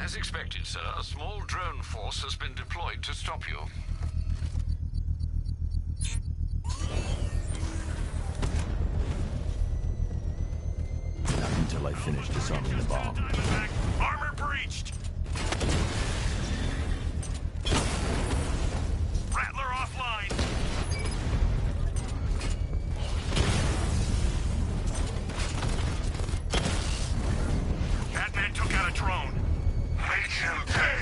As expected, sir, a small drone force has been deployed to stop you. Not until I finish disarming the bomb. Armor breached! Rattler offline! MatBan took out a drone. Make him pay!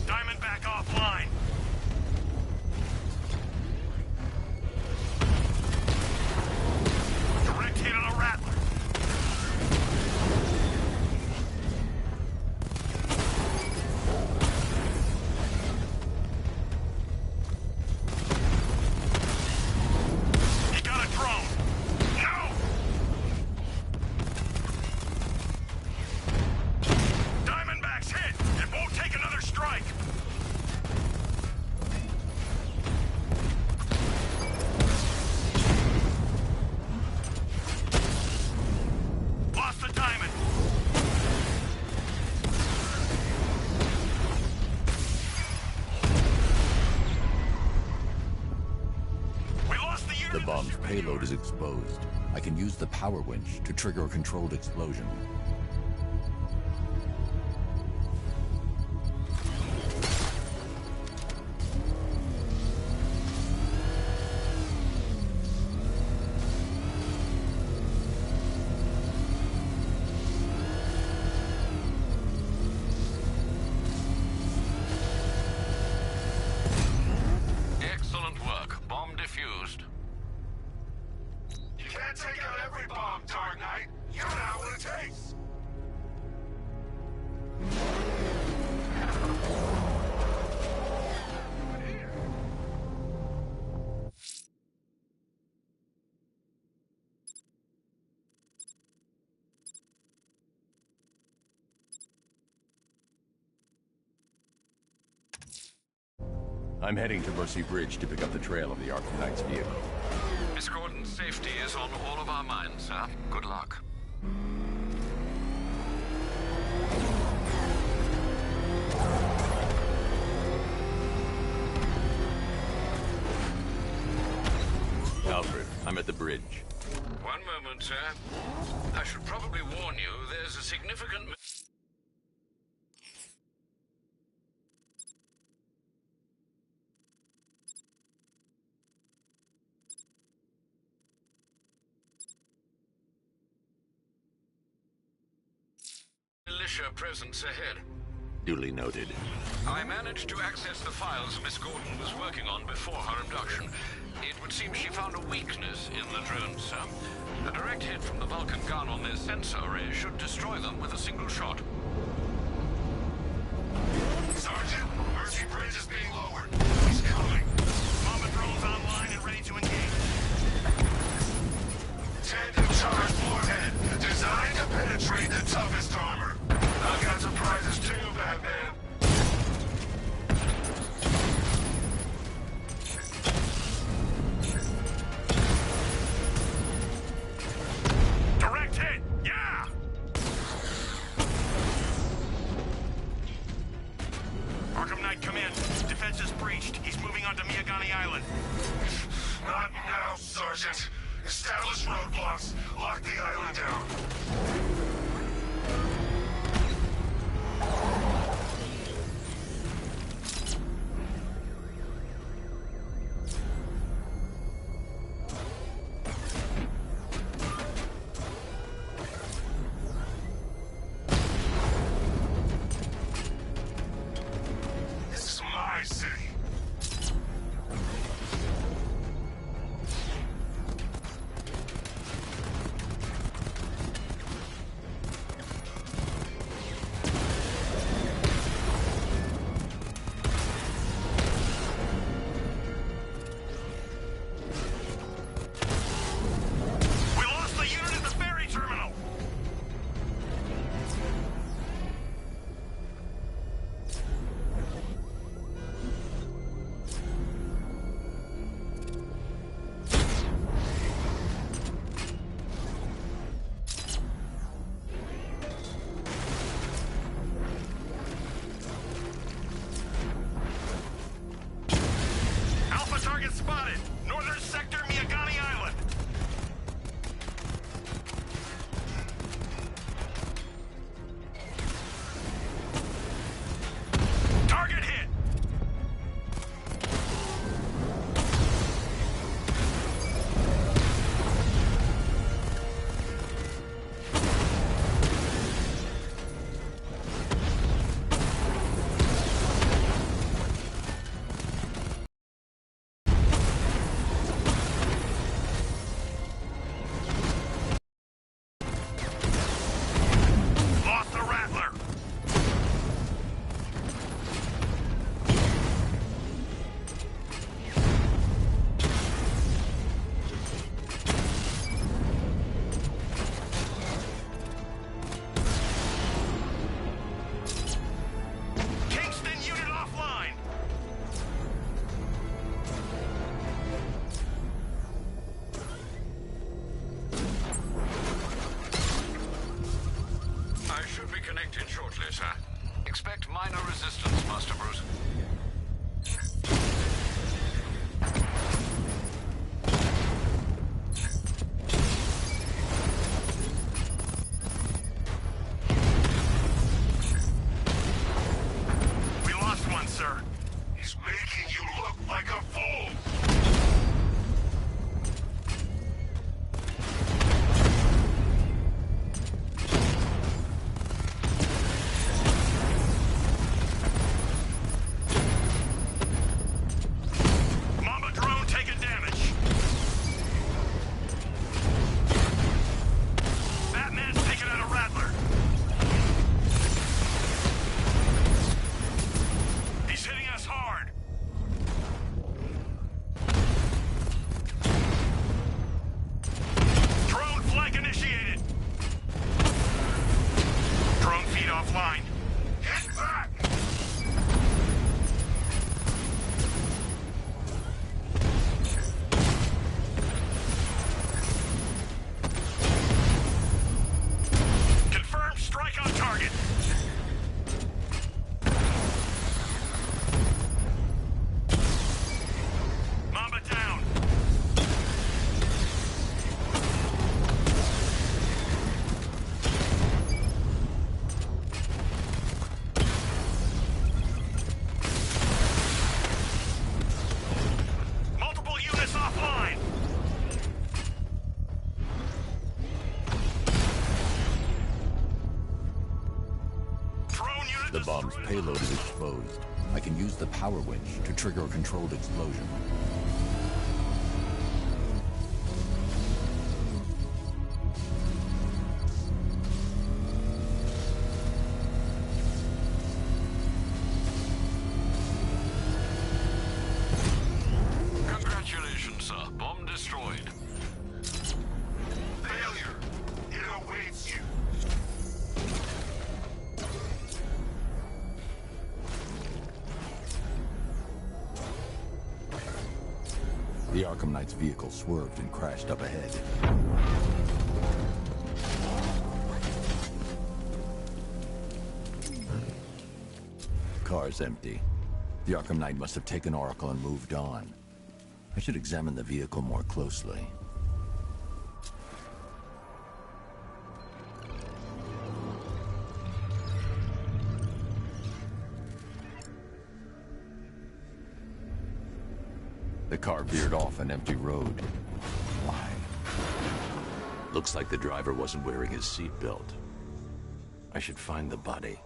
Diamondback offline. Direct hit on a Rattler. He got a drone. No! Diamondback's hit. It won't take another strike. Lost the diamond. We lost the unit. The bomb's payload is exposed. I can use the power winch to trigger a controlled explosion. Excellent work. Bomb defused. You can't take out every bomb, Dark Knight. You know what it takes. I'm heading to Mercy Bridge to pick up the trail of the Arkham Knight's vehicle. Miss Gordon's safety is on all of our minds, sir. Good luck. Alfred, I'm at the bridge. One moment, sir. I should probably warn you, there's a significant... militia presence ahead. Duly noted. I managed to access the files Miss Gordon was working on before her abduction. It would seem she found a weakness in the drones, sir. A direct hit from the Vulcan gun on their sensor array should destroy them with a single shot. Sergeant, Mercy Bridge is being lowered. He's coming. Bomber drones online and ready to engage. Tandem charge warhead, designed to penetrate the toughest armor. I've got surprises too, Batman. Direct hit! Yeah! Arkham Knight, come in. Defense is breached. He's moving onto Miyagani Island. Not now, Sergeant. Establish roadblocks. Lock the island down. This is my city. spotted! Northern sector, Miyagani Island! Target hit! Lost the Rattler! Kingston unit offline! I should be connected shortly, sir. Expect minor resistance, Master Bruce. We lost one, sir. He's making you look like a fool! Mama drone taking damage. Batman's taking out a Rattler. He's hitting us hard. Drone flank initiated. Drone feed offline. Hit back! Confirmed strike on target. Mamba down. Multiple units offline. Drone unit The bomb's destroyed. payload is exposed. I can use the power winch to trigger a controlled explosion. Congratulations, sir. Bomb destroyed. Failure. It awaits you. The Arkham Knight's vehicle swerved and crashed up ahead. Car's empty. The Arkham Knight must have taken Oracle and moved on. I should examine the vehicle more closely. The car veered off an empty road. Why? Looks like the driver wasn't wearing his seatbelt. I should find the body.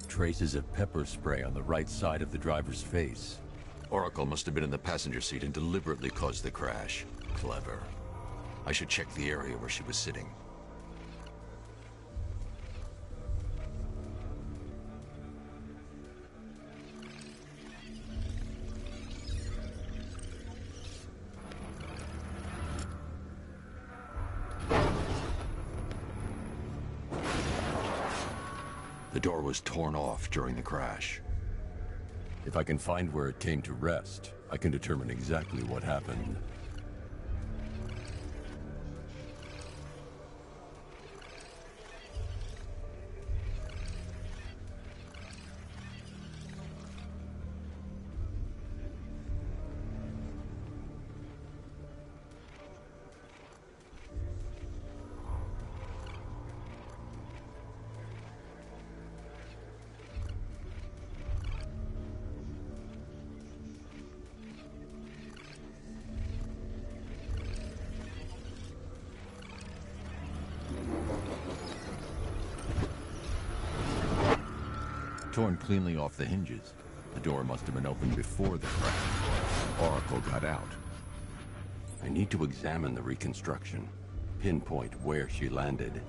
Traces of pepper spray on the right side of the driver's face. Oracle must have been in the passenger seat and deliberately caused the crash. Clever. I should check the area where she was sitting. The door was torn off during the crash. If I can find where it came to rest, I can determine exactly what happened. Torn cleanly off the hinges. The door must have been opened before the crash. Oracle got out. I need to examine the reconstruction. Pinpoint where she landed.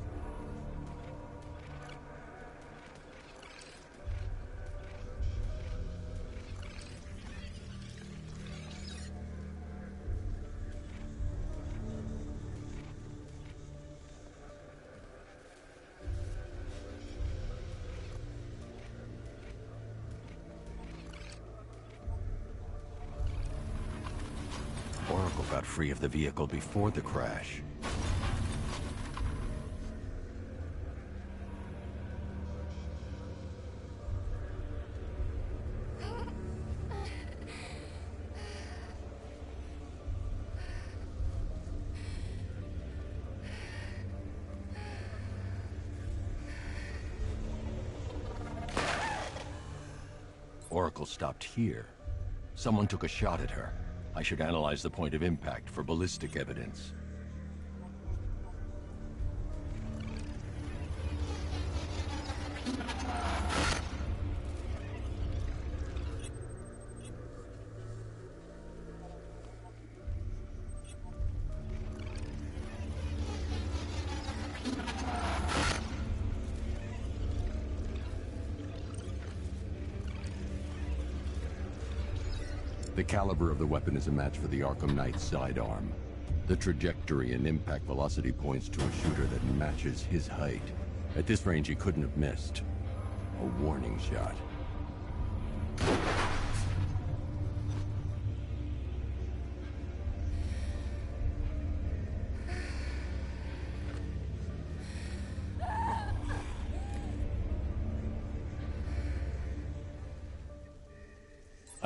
Oracle got free of the vehicle before the crash. Oracle stopped here. Someone took a shot at her. I should analyze the point of impact for ballistic evidence. The caliber of the weapon is a match for the Arkham Knight's sidearm. The trajectory and impact velocity points to a shooter that matches his height. At this range, he couldn't have missed. A warning shot.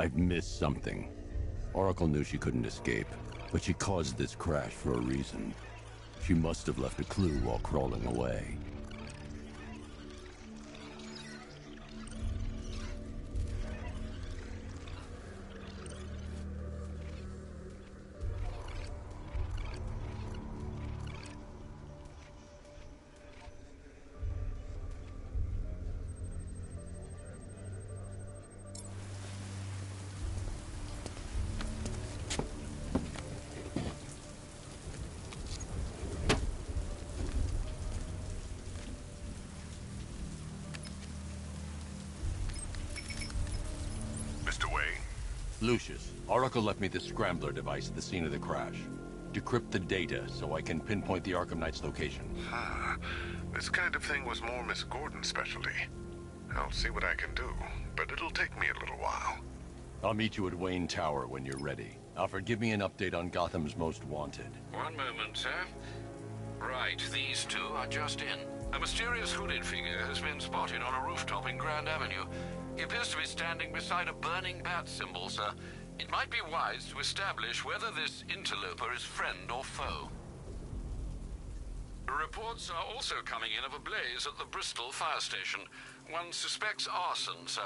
I've missed something. Oracle knew she couldn't escape, but she caused this crash for a reason. She must have left a clue while crawling away. Lucius, Oracle left me the scrambler device at the scene of the crash. Decrypt the data so I can pinpoint the Arkham Knight's location. This kind of thing was more Miss Gordon's specialty. I'll see what I can do, but it'll take me a little while. I'll meet you at Wayne Tower when you're ready. Alfred, give me an update on Gotham's Most Wanted. One moment, sir. Right, these two are just in. A mysterious hooded figure has been spotted on a rooftop in Grand Avenue. He appears to be standing beside a burning bat symbol, sir. It might be wise to establish whether this interloper is friend or foe. Reports are also coming in of a blaze at the Bristol fire station. One suspects arson, sir,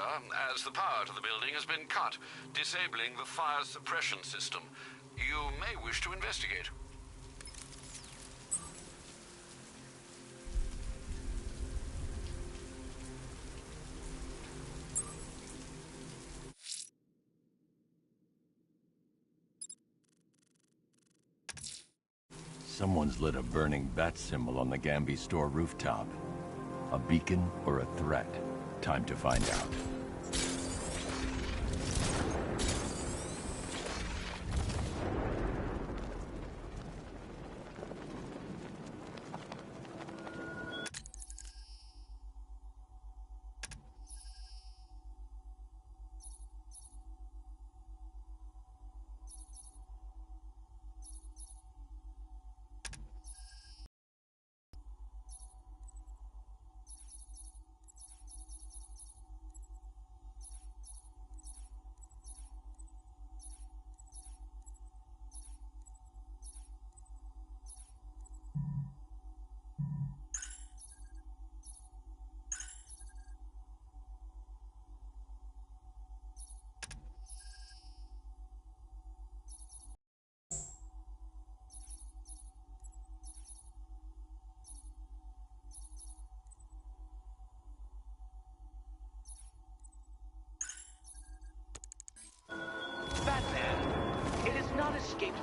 as the power to the building has been cut, disabling the fire suppression system. You may wish to investigate. Someone's lit a burning bat symbol on the Gamby store rooftop. A beacon or a threat? Time to find out.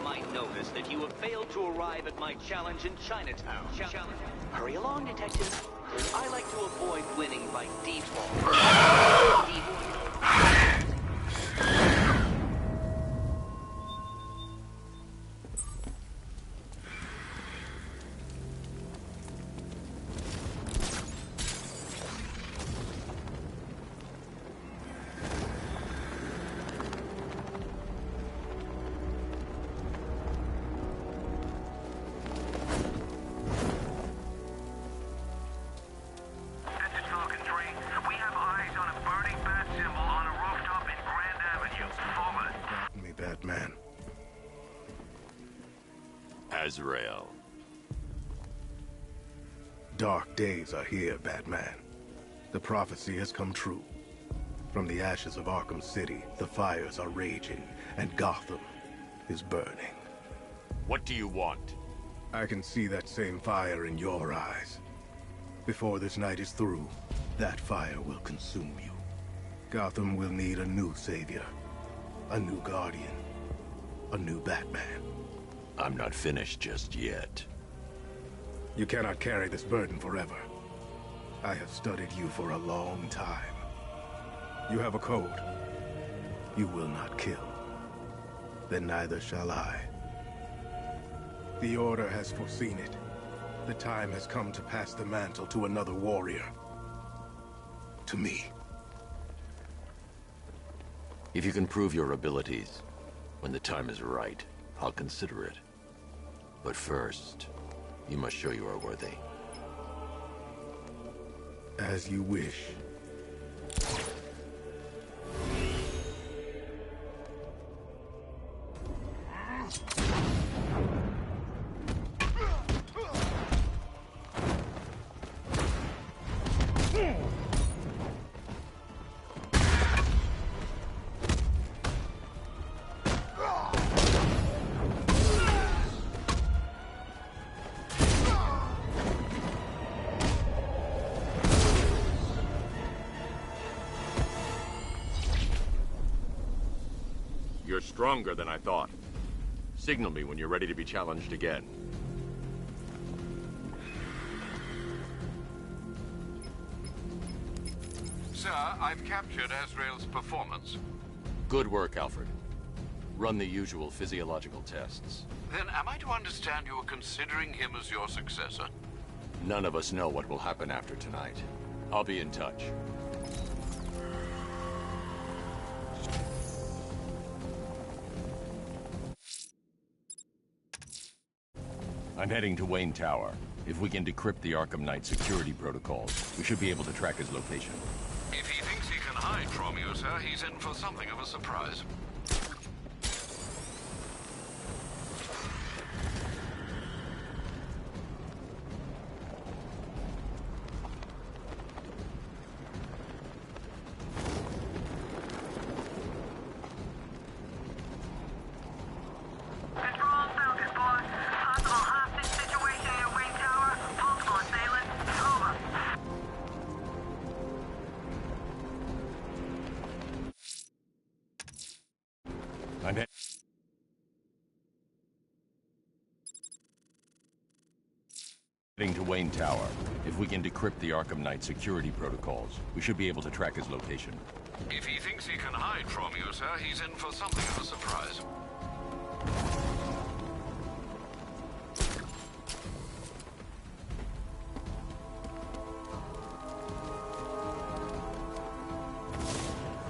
my notice that you have failed to arrive at my challenge in Chinatown. Hurry along, detective. I like to avoid winning by default. MatBan. Azrael. Dark days are here, Batman. The prophecy has come true. From the ashes of Arkham City, the fires are raging, and Gotham is burning. What do you want? I can see that same fire in your eyes. Before this night is through, that fire will consume you. Gotham will need a new savior, a new guardian, a new Batman. I'm not finished just yet. You cannot carry this burden forever. I have studied you for a long time. You have a code. You will not kill. Then neither shall I. The Order has foreseen it. The time has come to pass the mantle to another warrior. To me. If you can prove your abilities, when the time is right, I'll consider it. But first, you must show you are worthy. As you wish. You're stronger than I thought. Signal me when you're ready to be challenged again. Sir, I've captured Azrael's performance. Good work, Alfred. Run the usual physiological tests. Then am I to understand you are considering him as your successor? None of us know what will happen after tonight. I'll be in touch. I'm heading to Wayne Tower. If we can decrypt the Arkham Knight security protocols, we should be able to track his location. If he thinks he can hide from you, sir, he's in for something of a surprise. I'm heading to Wayne Tower. If we can decrypt the Arkham Knight security protocols, we should be able to track his location. If he thinks he can hide from you, sir, he's in for something of a surprise.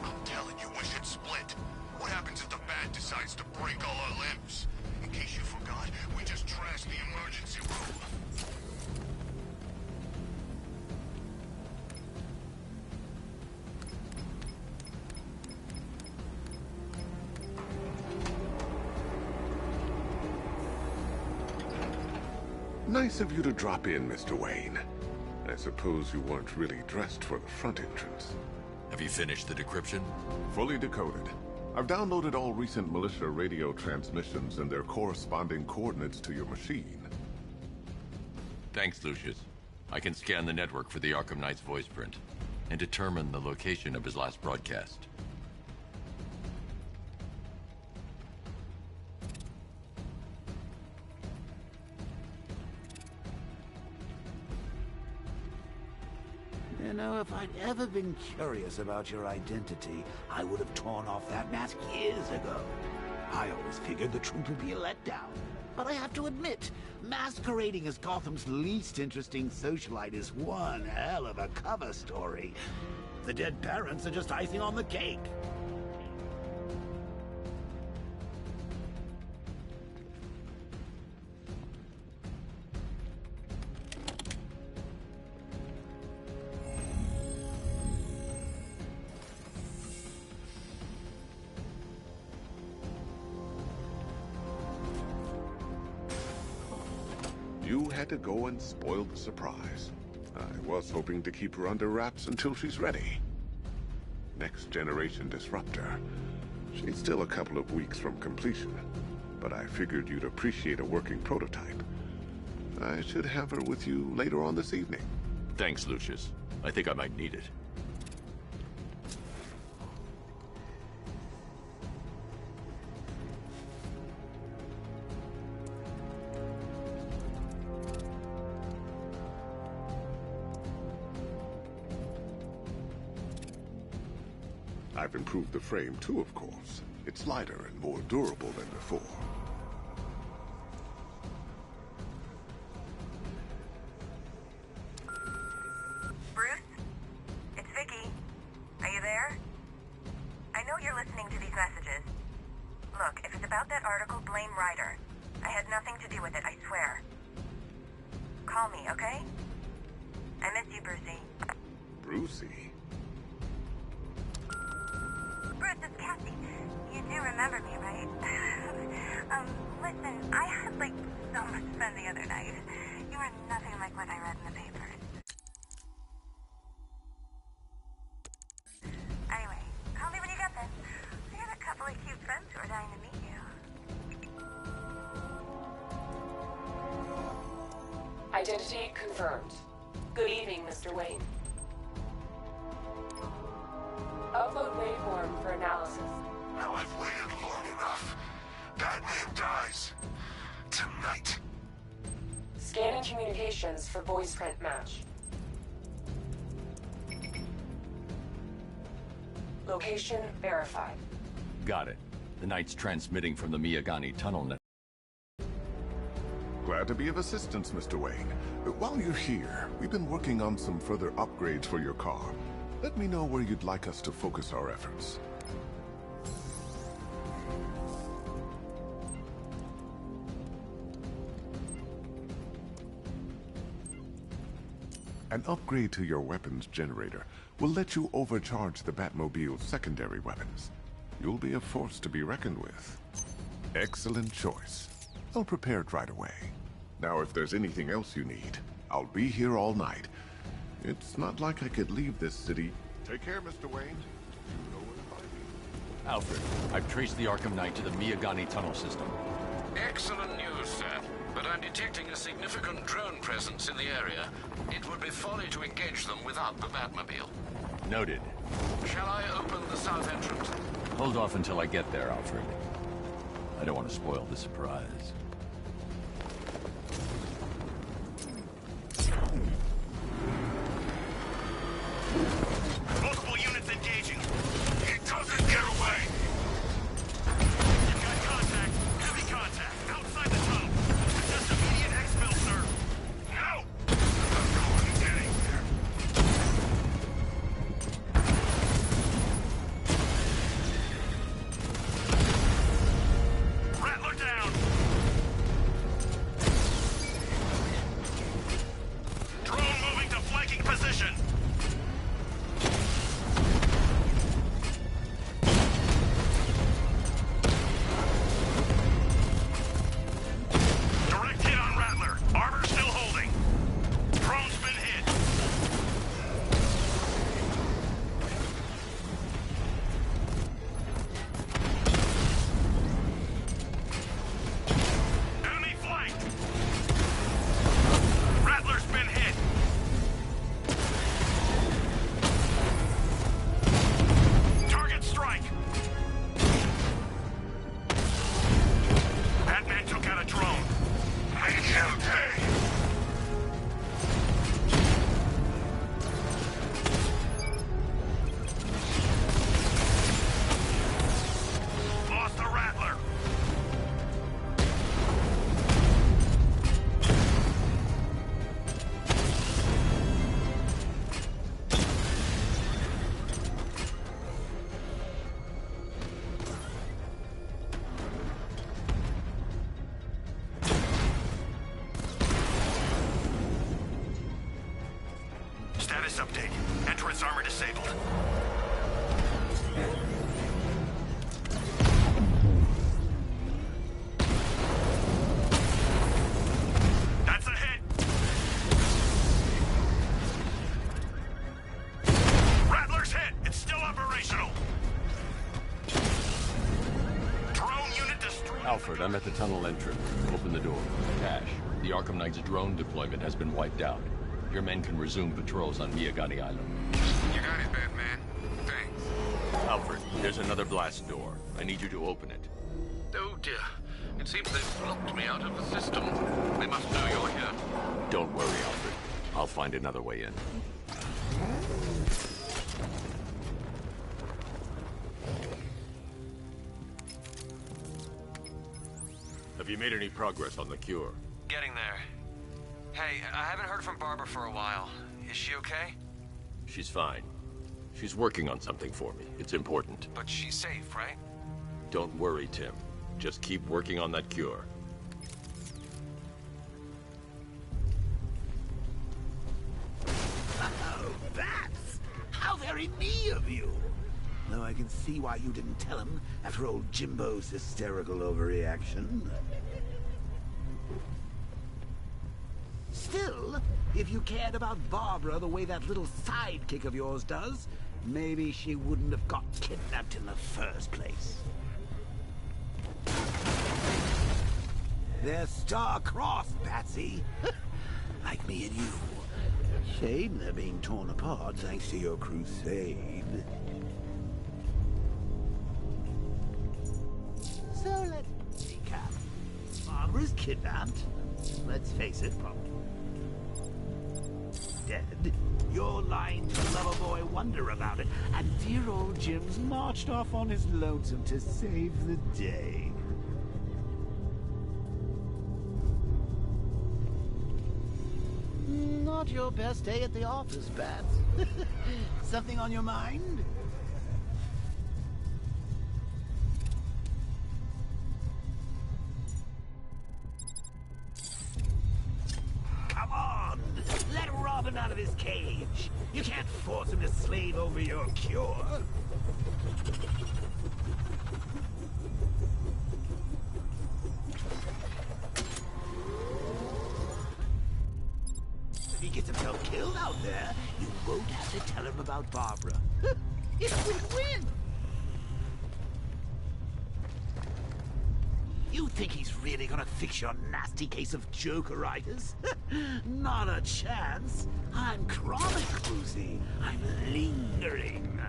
I'm telling you, we should split. What happens if the Bat decides to break all our limbs? In case you forgot, we just trashed the emergency room. Nice of you to drop in, Mr. Wayne. I suppose you weren't really dressed for the front entrance. Have you finished the decryption? Fully decoded. I've downloaded all recent militia radio transmissions and their corresponding coordinates to your machine. Thanks, Lucius. I can scan the network for the Arkham Knight's voice print and determine the location of his last broadcast. You know, if I'd ever been curious about your identity, I would have torn off that mask years ago. I always figured the truth would be a letdown. But I have to admit, masquerading as Gotham's least interesting socialite is one hell of a cover story. The dead parents are just icing on the cake. You had to go and spoil the surprise. I was hoping to keep her under wraps until she's ready. Next generation disruptor. She's still a couple of weeks from completion, but I figured you'd appreciate a working prototype. I should have her with you later on this evening. Thanks, Lucius. I think I might need it. I've improved the frame too, of course. It's lighter and more durable than before. Bruce? It's Vicky. Are you there? I know you're listening to these messages. Look, if it's about that article, blame Ryder. I had nothing to do with it, I swear. Call me, okay? I miss you, Brucey. Brucey? Bruce, it's Cassie. You do remember me, right? Listen, I had, so much fun the other night. You are nothing like what I read in the papers. Anyway, call me when you get this. I have a couple of cute friends who are dying to meet you. Identity confirmed. Good evening, Mr. Wayne. Upload waveform for analysis. Now I've waited long enough. Batman dies. Tonight. Scanning communications for voice print match. Location verified. Got it. The Knight's transmitting from the Miyagani tunnel net. Glad to be of assistance, Mr. Wayne. While you're here, we've been working on some further upgrades for your car. Let me know where you'd like us to focus our efforts. An upgrade to your weapons generator will let you overcharge the Batmobile's secondary weapons. You'll be a force to be reckoned with. Excellent choice. I'll prepare it right away. Now, if there's anything else you need, I'll be here all night. It's not like I could leave this city. Take care, Mr. Wayne. You know where to find me. Alfred, I've traced the Arkham Knight to the Miyagani tunnel system. Excellent news, sir. But I'm detecting a significant drone presence in the area. It would be folly to engage them without the Batmobile. Noted. Shall I open the south entrance? Hold off until I get there, Alfred. I don't want to spoil the surprise. Multiple units engaging. He doesn't get away. You've got contact. Heavy contact. Outside the tunnel. Just immediate exfil, sir. No! I'm going anywhere. Rattler down. Status update. Entrance armor disabled. That's a hit! Rattler's hit! It's still operational! Drone unit destroyed. Alfred, I'm at the tunnel entrance. Open the door. Cash, the Arkham Knight's drone deployment has been wiped out. Your men can resume patrols on Miyagani Island. You got it, Batman. Thanks. Alfred, there's another blast door. I need you to open it. Oh dear. It seems they've blocked me out of the system. They must know you're here. Don't worry, Alfred. I'll find another way in. Have you made any progress on the cure? Getting there. Hey, I haven't heard from Barbara for a while. Is she okay? She's fine. She's working on something for me. It's important. But she's safe, right? Don't worry, Tim. Just keep working on that cure. Oh, Bats! How very me of you! Though I can see why you didn't tell him after old Jimbo's hysterical overreaction. Still, if you cared about Barbara the way that little sidekick of yours does, maybe she wouldn't have got kidnapped in the first place. They're star-crossed, Patsy. Like me and you. Shame they're being torn apart thanks to your crusade. So let's recap. Barbara's kidnapped. Let's face it, probably dead. You're lying to Loverboy Wonder about it, and dear old Jim's marched off on his lonesome to save the day. Not your best day at the office, Bats. Something on your mind? Come on! Let Robin out of his cage! You can't force him to slave over your cure! If he gets himself killed out there, you won't have to tell him about Barbara. It's win-win! You think he's really gonna fix your nasty case of Jokeritis? Not a chance. I'm chronic, Brucey. I'm lingering.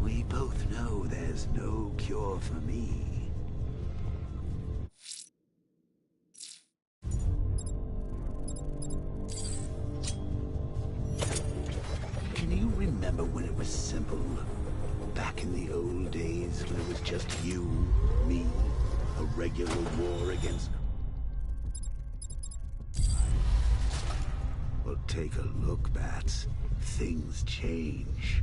We both know there's no cure for me. Can you remember when it was simple? Back in the old days when it was just you, me, a regular war against... Well, take a look, Bats. Things change.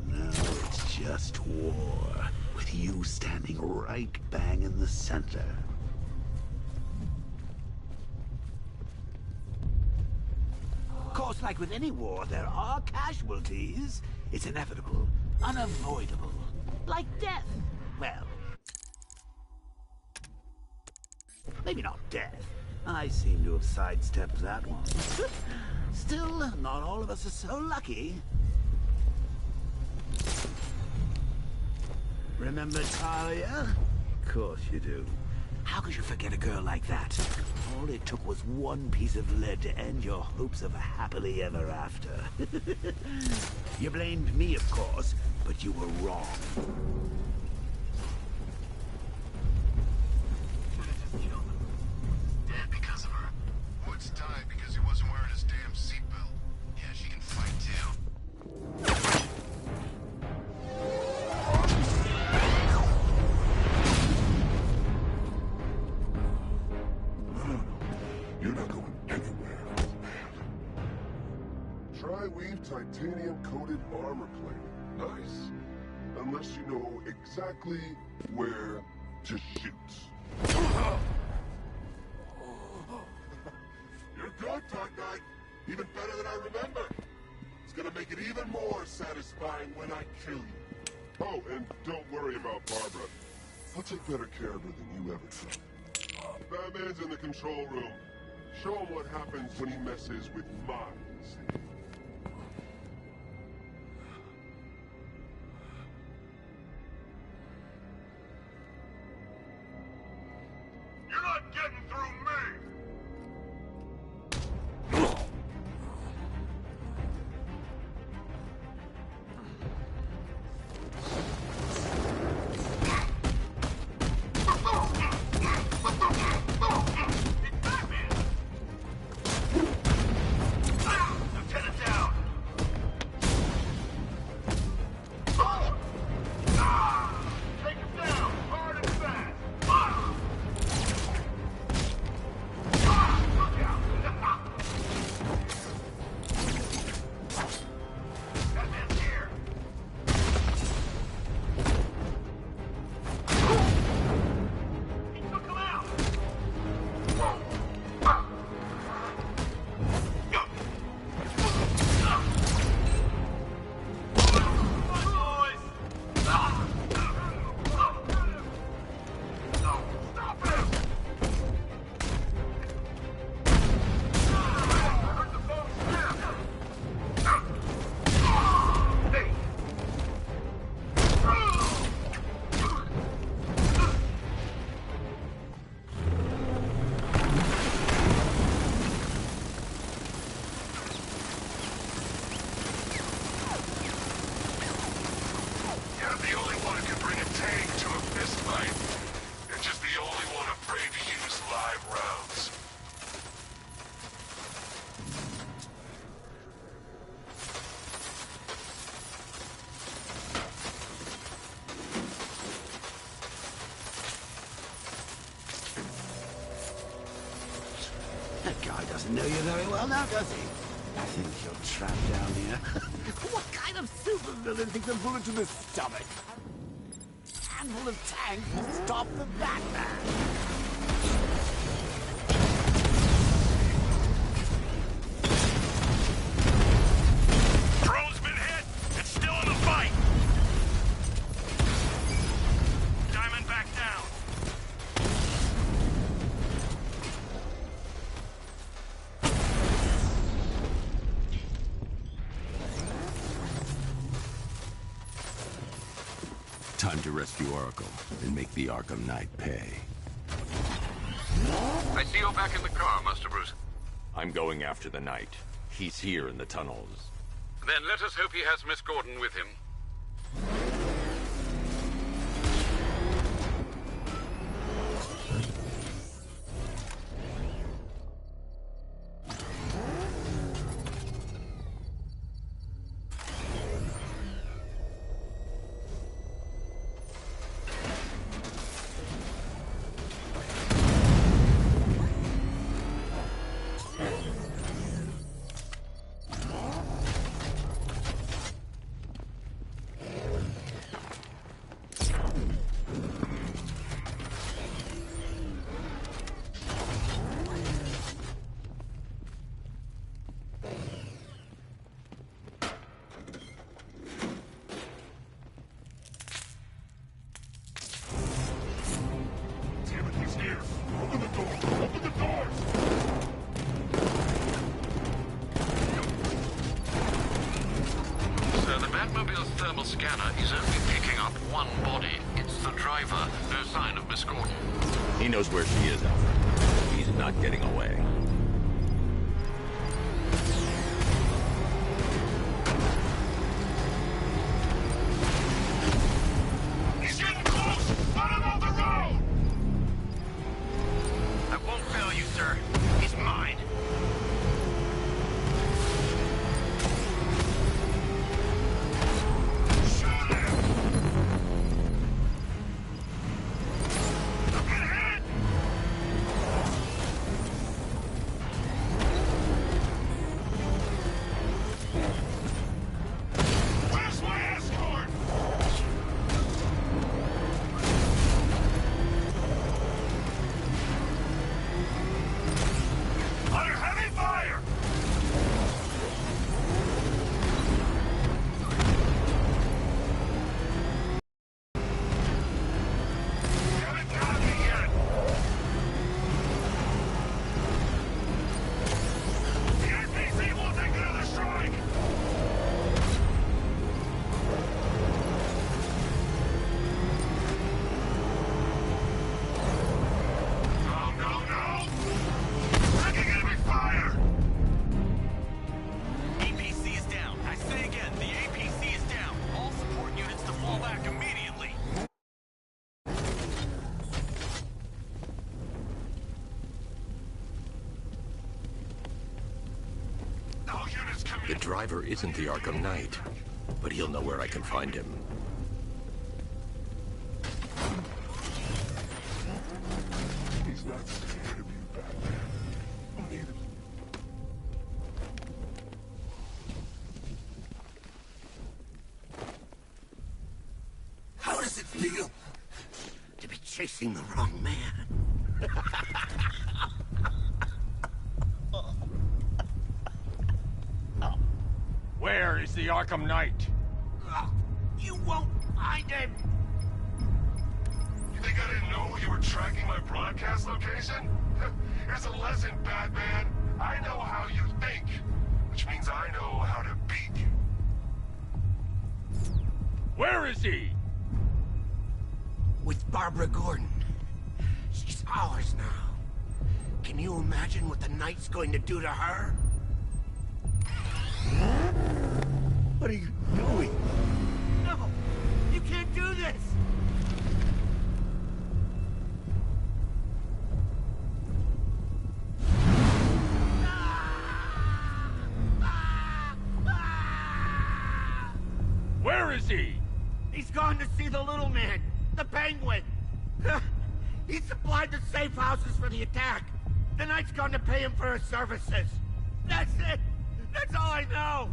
Now it's just war, with you standing right bang in the center. Of course, like with any war, there are casualties. It's inevitable, unavoidable. Like death. Well, maybe not death. I seem to have sidestepped that one. Still, not all of us are so lucky. Remember Talia? Of course you do. How could you forget a girl like that? All it took was one piece of lead to end your hopes of a happily ever after. You blamed me, of course, but you were wrong. Dead because of her. Woods died because he wasn't wearing his damn seatbelt. Yeah, she can fight too. No. You're not going anywhere. Tri-weave titanium-coated armor plate. Nice. Unless you know exactly where to shoot. You're good, Dark Knight. Even better than I remember. It's gonna make it even more satisfying when I kill you. Oh, and don't worry about Barbara. I'll take better care of her than you ever could. Batman's in the control room. Show him what happens when he messes with minds. You're not getting through me! That guy doesn't know you very well now, does he? I think you're trapped down here. What kind of supervillain thinks a bullet to the stomach? A handful of tanks will stop the Batman. Time to rescue Oracle and make the Arkham Knight pay. I see you're back in the car, Master Bruce. I'm going after the Knight. He's here in the tunnels. Then let us hope he has Miss Gordon with him. Thermal scanner is only picking up one body. It's the driver. No sign of Miss Gordon. He knows where she is, Alfred. He's not getting away. He's getting close! Let him off the road! I won't fail you, sir. He's mine. just come The driver isn't the Arkham Knight, but he'll know where I can find him. He's not scared of you, Batman. Neither. How does it feel to be chasing the wrong man? Where is the Arkham Knight? You won't find him! You think I didn't know you were tracking my broadcast location? Here's a lesson, Batman. I know how you think, which means I know how to beat you. Where is he? With Barbara Gordon. She's ours now. Can you imagine what the Knight's going to do to her? What are you doing? No! You can't do this! Where is he? He's gone to see the little man, the Penguin. He supplied the safe houses for the attack. The Knight's gone to pay him for his services. That's it. That's all I know.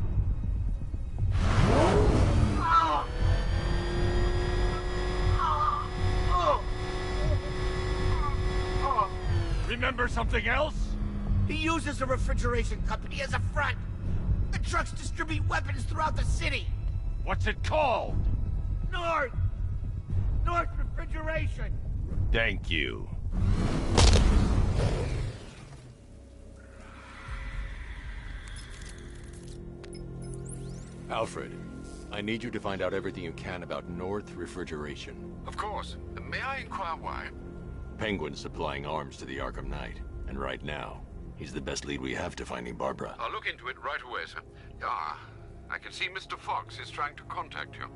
Remember something else? He uses a refrigeration company as a front. The trucks distribute weapons throughout the city. What's it called? North Refrigeration. Thank you. Alfred, I need you to find out everything you can about North Refrigeration. Of course. May I inquire why? Penguin's supplying arms to the Arkham Knight, and right now, he's the best lead we have to finding Barbara. I'll look into it right away, sir. Ah, I can see Mr. Fox is trying to contact you.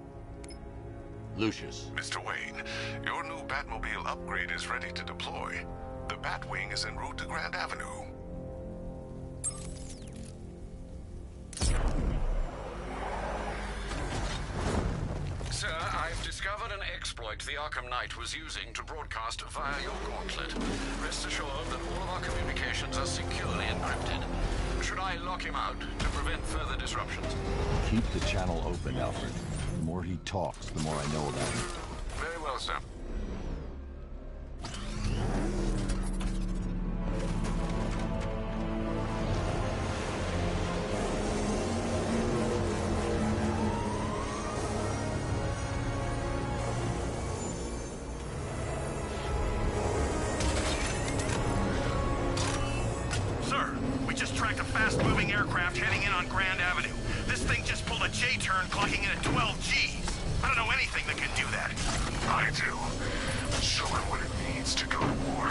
Lucius. Mr. Wayne, your new Batmobile upgrade is ready to deploy. The Batwing is en route to Grand Avenue. Sir, I've discovered an exploit the Arkham Knight was using to broadcast via your gauntlet. Rest assured that all of our communications are securely encrypted. Should I lock him out to prevent further disruptions? Keep the channel open, Alfred. The more he talks, the more I know about him. Very well, sir. Sir, we just tracked a fast-moving aircraft heading in on Grand Avenue. This thing just pulled a J-turn clocking in at 12 Gs. I don't know anything that can do that. I do. Show him what it means to go to war.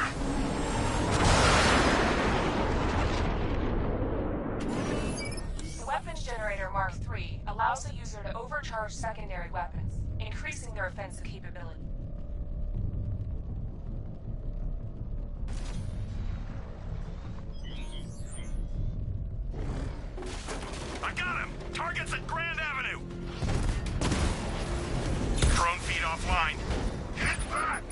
The weapons generator Mark III allows the user to overcharge secondary weapons, increasing their offensive capability. I got him! Target's at Grand Avenue! Drone feed offline. Hit back!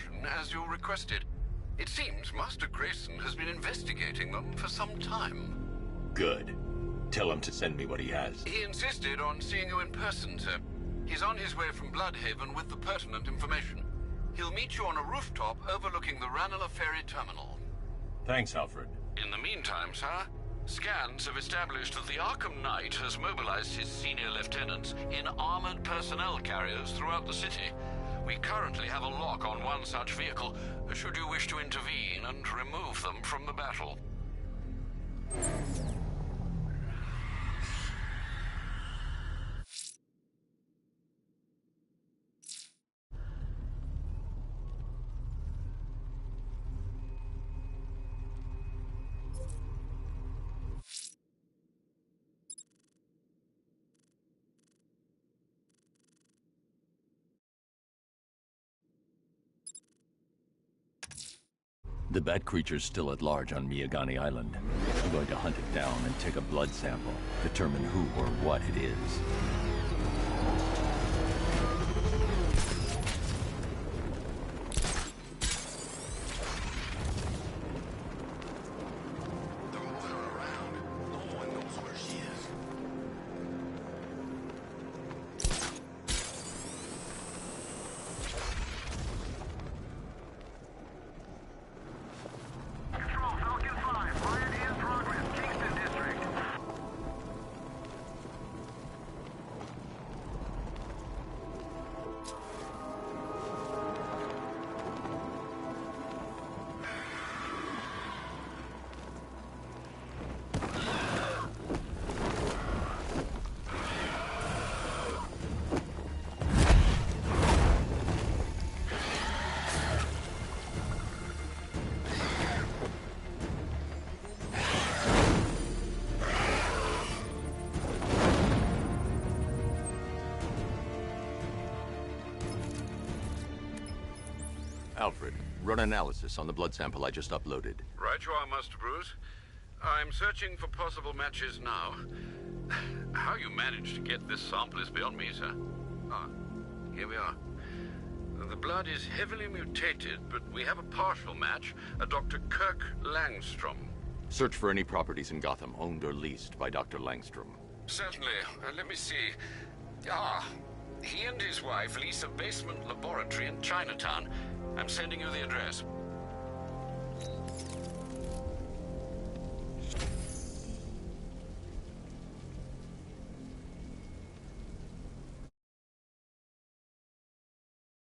information as you requested. It seems Master Grayson has been investigating them for some time. Good. Tell him to send me what he has. He insisted on seeing you in person, sir. He's on his way from Bloodhaven with the pertinent information. He'll meet you on a rooftop overlooking the Ranelagh Ferry Terminal. Thanks, Alfred. In the meantime, sir, scans have established that the Arkham Knight has mobilized his senior lieutenants in armored personnel carriers throughout the city. We currently have a lock on one such vehicle, should you wish to intervene and remove them from the battle. The bat creature's still at large on Miyagani Island. I'm going to hunt it down and take a blood sample, determine who or what it is. Alfred, run analysis on the blood sample I just uploaded. Right you are, Master Bruce. I'm searching for possible matches now. How you managed to get this sample is beyond me, sir. Ah, here we are. The blood is heavily mutated, but we have a partial match, a Dr. Kirk Langstrom. Search for any properties in Gotham owned or leased by Dr. Langstrom. Certainly. Let me see. Ah, he and his wife lease a basement laboratory in Chinatown. I'm sending you the address.